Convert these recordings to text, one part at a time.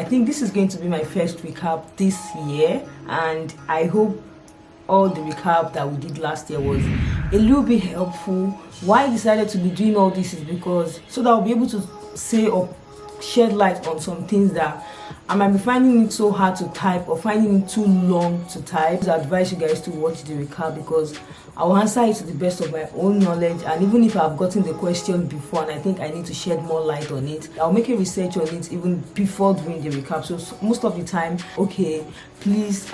I think this is going to be my first recap this year, and I hope all the recap that we did last year was a little bit helpful. Why I decided to be doing all this is because so that I'll be able to say or shed light on some things that I might be finding it so hard to type or finding it too long to type. I advise you guys to watch the recap because I will answer it to the best of my own knowledge, and even if I've gotten the question before and I think I need to shed more light on it, I'll make a research on it even before doing the recap. So most of the time, okay, please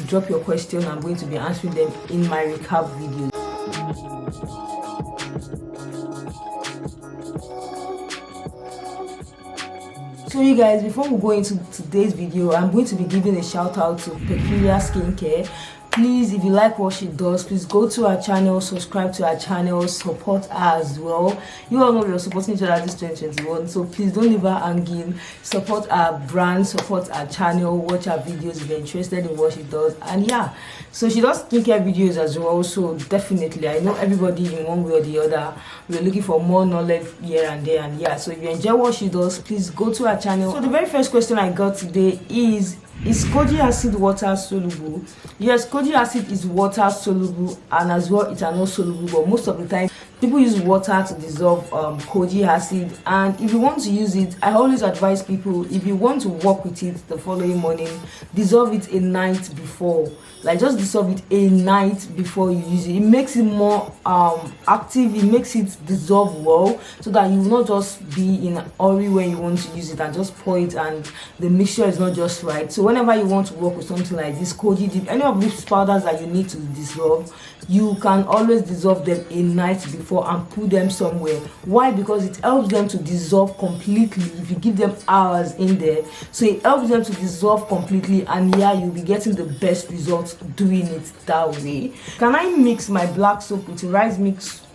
drop your question. I'm going to be answering them in my recap video. So you guys, before we go into today's video, I'm going to be giving a shout out to Peculiar Skincare. Please, if you like what she does, please go to our channel, subscribe to our channel, support her as well. You all know we are supporting each other this 2021, so please don't leave her hanging. Support our brand, support our channel, watch our videos if you're interested in what she does. And yeah, so she does skincare videos as well, so definitely I know everybody in one way or the other, we're looking for more knowledge here and there. And yeah, so if you enjoy what she does, please go to our channel. So the very first question I got today is Kojic acid water soluble? Yes, Kojic acid is water soluble, and as well it's not soluble, but most of the time people use water to dissolve Kojic acid. And if you want to use it, I always advise people, if you want to work with it the following morning, dissolve it a night before. Like, just dissolve it a night before you use it. It makes it more active, it makes it dissolve well, so that you will not just be in a hurry when you want to use it and just pour it and the mixture is not just right. So whenever you want to work with something like this Kojic dip, any of these powders that you need to dissolve, you can always dissolve them a night before and put them somewhere. Why? Because it helps them to dissolve completely if you give them hours in there. So it helps them to dissolve completely, and yeah, you'll be getting the best results doing it that way. Can I mix my black soap with rice mix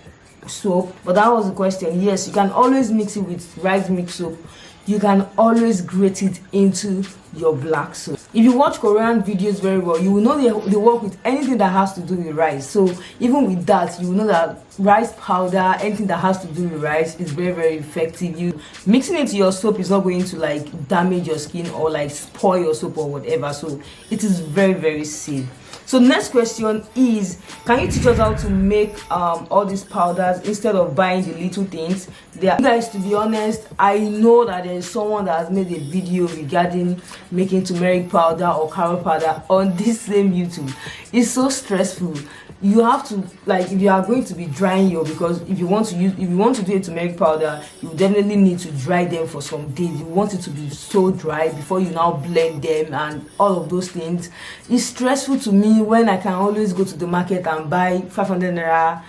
soap? But that was the question. Yes, you can always mix it with rice mix soap. You can always grate it into your black soap. If you watch Korean videos very well, you will know they work with anything that has to do with rice. So even with that, you will know that rice powder, anything that has to do with rice, is very, very effective. You mixing it to your soap is not going to like damage your skin or like spoil your soap or whatever. So it is very, very safe. So next question is, can you teach us how to make all these powders instead of buying the little things? Guys, to be honest, I know that there is someone that has made a video regarding making turmeric powder or carrot powder on this same YouTube. It's so stressful. You have to, like, if you are going to be drying your, because if you want to do a turmeric powder, you definitely need to dry them for some days. You want it to be so dry before you now blend them and all of those things. It's stressful to me when I can always go to the market and buy 500 naira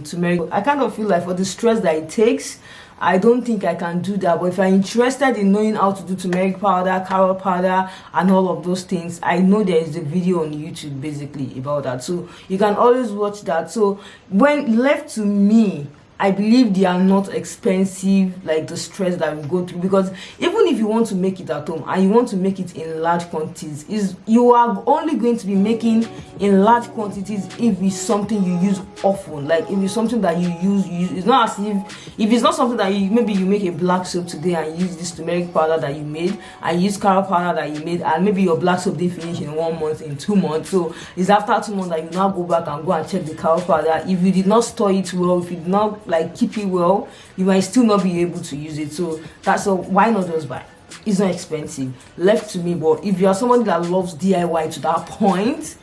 turmeric. I kind of feel like for the stress that it takes, I don't think I can do that. But if I'm interested in knowing how to do turmeric powder, carrot powder, and all of those things, I know there is a video on YouTube basically about that, so you can always watch that. So when left to me, I believe they are not expensive like the stress that we go through, because even if you want to make it at home and you want to make it in large quantities, you are only going to be making in large quantities if it's something you use often. Like if it's something that you use, it's not as if it's not something that maybe you make a black soap today and use this turmeric powder that you made and use carrot powder that you made, and maybe your black soap didn't finish in 1 month, in 2 months, so it's after 2 months that you now go back and go and check the carrot powder. If you did not store it well, if you did not like keep it well, you might still not be able to use it. So that's all. Why not just buy? It's not expensive, left to me. But if you are somebody that loves DIY to that point,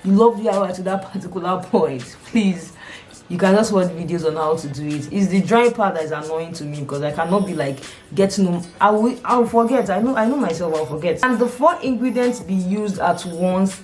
you love DIY to that particular point, please, you can just watch videos on how to do it. It's the drying part that is annoying to me, because I cannot be like getting them. I'll forget. I know myself, I'll forget. And the 4 ingredients be used at once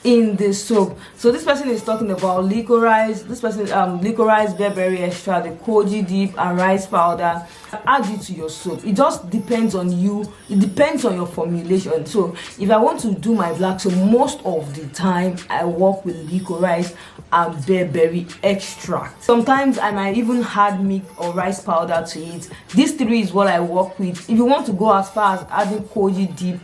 in the soap. So this person is talking about licorice. This person licorice, bearberry extract, the Kojic dip, and rice powder. Add it to your soap. It just depends on you. It depends on your formulation. So if I want to do my black soap, most of the time I work with licorice and bearberry extract. Sometimes I might even add milk or rice powder to it. These 3 is what I work with. If you want to go as far as adding Kojic dip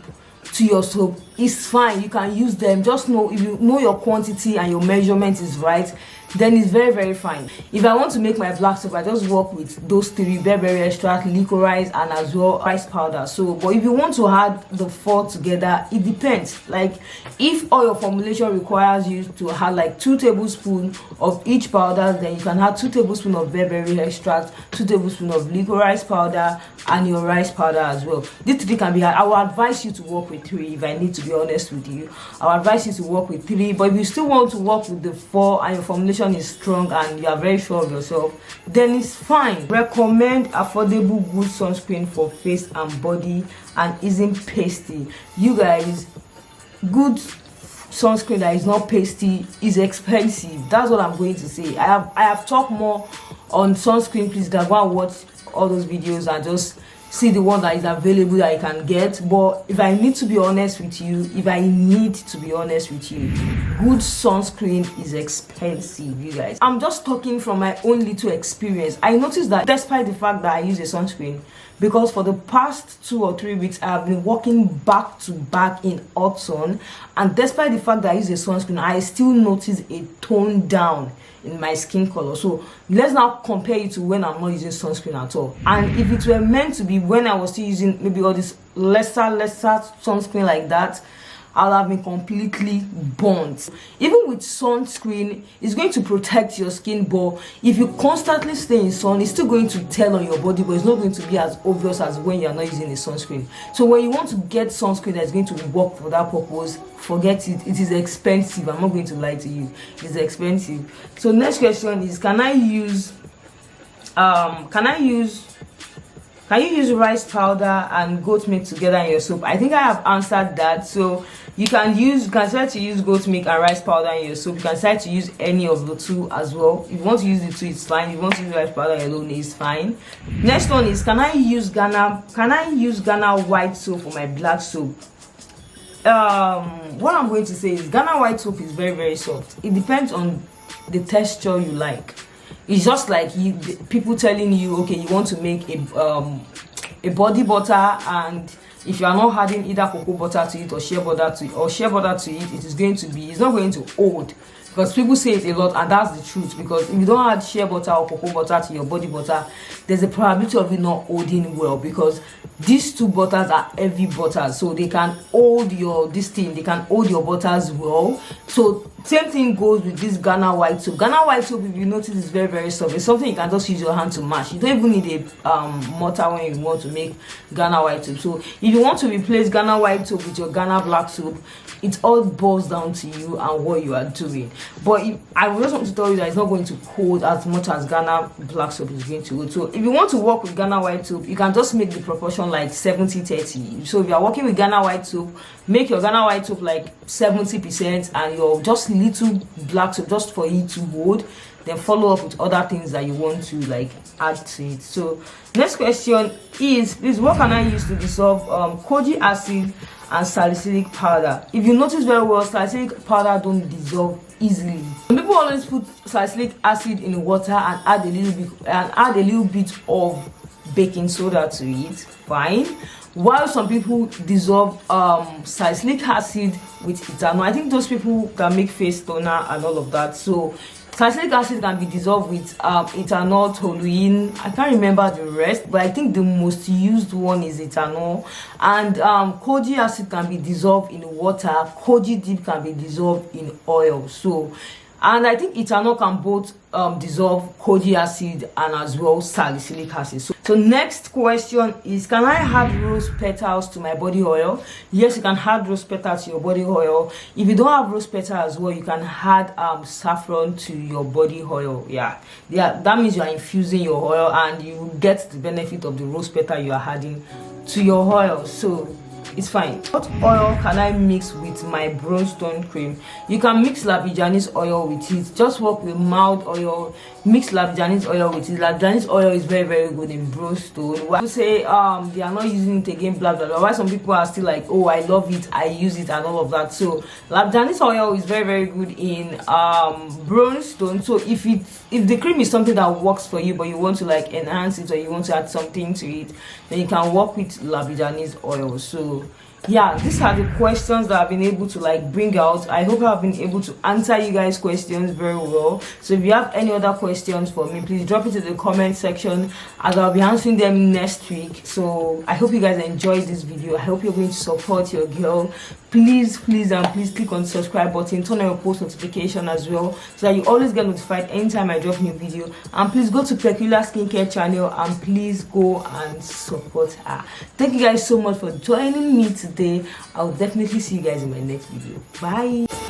to your soap, it's fine, you can use them. Just know, if you know your quantity and your measurement is right, then it's very, very fine. If I want to make my black soap, I just work with those three: berberry extract, licorice, and as well rice powder. So but if you want to add the 4 together, it depends. Like if all your formulation requires you to add like 2 tablespoons of each powder, then you can add 2 tablespoons of berberry extract, 2 tablespoons of licorice powder, and your rice powder as well. These 3 can be had. I will advise you to work with 3 if I need to be honest with you. I will advise you to work with 3, but if you still want to work with the 4 and your formulation is strong and you are very sure of yourself, then it's fine. Recommend affordable good sunscreen for face and body and isn't pasty. You guys, good sunscreen that is not pasty is expensive. That's what I'm going to say. I have talked more on sunscreen. Please go and watch all those videos and just see the one that is available that you can get. But if I need to be honest with you, good sunscreen is expensive, you guys. I'm just talking from my own little experience. I noticed that despite the fact that I use a sunscreen, because for the past 2 or 3 weeks I have been walking back to back in hot sun, and despite the fact that I use a sunscreen, I still notice a tone down in my skin color. So let's now compare it to when I'm not using sunscreen at all. And if it were meant to be when I was still using maybe all this lesser sunscreen like that, I'll have been completely burnt. Even with sunscreen, it's going to protect your skin, but if you constantly stay in sun, it's still going to tell on your body, but it's not going to be as obvious as when you're not using a sunscreen. So when you want to get sunscreen that's going to work for that purpose, forget it. It is expensive. I'm not going to lie to you. It's expensive. So next question is, can you use rice powder and goat milk together in your soap? I think I have answered that. So you can decide to use goat milk and rice powder in your soap. You can decide to use any of the 2 as well. If you want to use the 2, it's fine. If you want to use rice powder alone, it's fine. Next one is, can I use Ghana white soap for my black soap? What I'm going to say is, Ghana white soap is very, very soft. It depends on the texture you like. It's just like people telling you, okay, you want to make a body butter, and if you are not adding either cocoa butter to it or shea butter to it, it's not going to hold. Because people say it a lot, and that's the truth. Because if you don't add shea butter or cocoa butter to your body butter, there's a probability of it not holding well, because these 2 butters are heavy butters, so they can hold your butters well. So same thing goes with this Ghana white soap. Ghana white soap, if you notice, is very, very soft. It's something you can just use your hand to mash. You don't even need a mortar when you want to make Ghana white soap. So if you want to replace Ghana white soap with your Ghana black soap, it all boils down to you and what you are doing. But I just want to tell you that it's not going to hold as much as Ghana black soap is going to hold. So if you want to work with Ghana white soap, you can just make the proportion like 70-30. So if you are working with Ghana white soap, make your Ghana white soap like 70% and your just little black soap just for it to hold. Then follow up with other things that you want to like add to it. So next question is, please, what can I use to dissolve Kojic acid and salicylic powder? If you notice very well, salicylic powder don't dissolve easily. Some people always put salicylic acid in water and add a little bit of baking soda to it. Fine. While some people dissolve salicylic acid with ethanol. I think those people can make face toner and all of that. So salicylic acid can be dissolved with ethanol, toluene. I can't remember the rest, but I think the most used one is ethanol. And Kojic acid can be dissolved in water. Kojic dip can be dissolved in oil. So, and I think ethanol can both dissolve Kojic acid and as well salicylic acid. So next question is, can I add rose petals to my body oil? Yes, you can add rose petals to your body oil. If you don't have rose petals as well, you can add saffron to your body oil. Yeah, that means you are infusing your oil and you get the benefit of the rose petal you are adding to your oil. So it's fine. What oil can I mix with my bronzestone cream? You can mix labijanis oil with it. Just work with mild oil. Mix labijanis oil with it. Labijanis oil is very, very good in bronzestone. Why people say they are not using it again, blah blah blah. Why some people are still like, oh, I love it, I use it and all of that. So labijanis oil is very, very good in bronzestone. So if the cream is something that works for you, but you want to like enhance it or you want to add something to it, then you can work with labijanis oil. So yeah, these are the questions that I've been able to like bring out. I hope I've been able to answer you guys questions very well. So if you have any other questions for me, please drop it in the comment section as I'll be answering them next week. So I hope you guys enjoyed this video. I hope you're going to support your girl. Please click on the subscribe button, turn on your post notification as well, so that you always get notified anytime I drop a new video. And please go to Peculiar Skincare channel and please go and support her. Thank you guys so much for joining me today. I'll definitely see you guys in my next video. Bye.